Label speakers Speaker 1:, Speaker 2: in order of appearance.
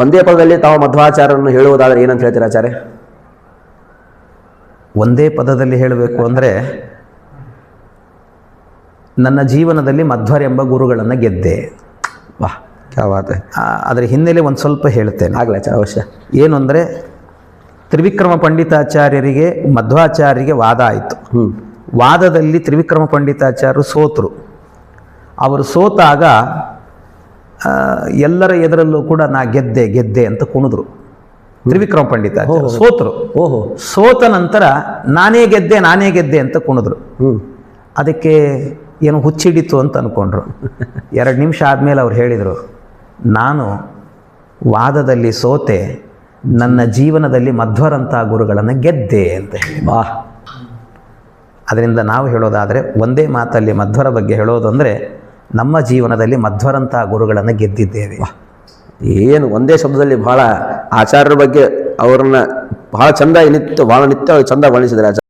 Speaker 1: ಒಂದೇ ಪದದಲ್ಲಿ ತಾವು ಮಧ್ವಾಚಾರ್ಯರನ್ನು ಹೇಳುವುದಾದರೆ ಏನಂತ ಹೇಳ್ತೀರಾ ಆಚಾರ್ಯ?
Speaker 2: ಒಂದೇ ಪದದಲ್ಲಿ ಹೇಳಬೇಕು ಅಂದರೆ, ನನ್ನ ಜೀವನದಲ್ಲಿ ಮಧ್ವರೆಂಬ ಗುರುಗಳನ್ನು ಗೆದ್ದೆ.
Speaker 1: ವಾಹ್, ಕ್ಯಾ ಬಾತ್ ಹೈ.
Speaker 2: ಅದರ ಹಿನ್ನೆಲೆ ಒಂದು ಸ್ವಲ್ಪ ಹೇಳ್ತೇನೆ.
Speaker 1: ಆಗಲೇ ಆಚಾರ್ಯ, ಅವಶ್ಯ.
Speaker 2: ಏನು ಅಂದರೆ, ತ್ರಿವಿಕ್ರಮ ಪಂಡಿತಾಚಾರ್ಯರಿಗೆ ಮಧ್ವಾಚಾರ್ಯರಿಗೆ ವಾದ ಆಯಿತು. ವಾದದಲ್ಲಿ ತ್ರಿವಿಕ್ರಮ ಪಂಡಿತಾಚಾರ್ಯರು ಸೋತರು. ಅವರು ಸೋತಾಗ ಎಲ್ಲರ ಎದುರಲ್ಲೂ ಕೂಡ ನಾ ಗೆದ್ದೆ ಗೆದ್ದೆ ಅಂತ ಕುಣಿದ್ರು. ತ್ರಿವಿಕ್ರಮ ಪಂಡಿತಾಚಾರ್ಯ ಸೋತರು.
Speaker 1: ಓಹೋ.
Speaker 2: ಸೋತ ನಂತರ ನಾನೇ ಗೆದ್ದೆ ಅಂತ ಕುಣಿದ್ರು. ಅದಕ್ಕೆ ಏನು ಹುಚ್ಚಿಡಿತು ಅಂತ ಅಂದ್ಕೊಂಡ್ರು. 2 ನಿಮಿಷ ಆದಮೇಲೆ ಅವ್ರು ಹೇಳಿದರು, ನಾನು ವಾದದಲ್ಲಿ ಸೋತೆ, ನನ್ನ ಜೀವನದಲ್ಲಿ ಮಧ್ವರಂಥ ಗುರುಗಳನ್ನು ಗೆದ್ದೆ ಅಂತ ಹೇಳಿ.
Speaker 1: ವಾಹ್.
Speaker 2: ಅದರಿಂದ ನಾವು ಹೇಳೋದಾದರೆ, ಒಂದೇ ಮಾತಲ್ಲಿ ಮಧ್ವರ ಬಗ್ಗೆ ಹೇಳೋದು ಅಂದರೆ, ನಮ್ಮ ಜೀವನದಲ್ಲಿ ಮಧ್ವರಂಥ ಗುರುಗಳನ್ನು ಗೆದ್ದಿದ್ದೇವೆ.
Speaker 1: ಏನು ಒಂದೇ ಶಬ್ದದಲ್ಲಿ ಬಹಳ ಆಚಾರ್ಯರ ಬಗ್ಗೆ ಅವರನ್ನ ಬಹಳ ಚಂದ ನಿತ್ಯ ಚಂದ ವರ್ಣಿಸಿದ್ದಾರೆ ಆಚಾರ್ಯ.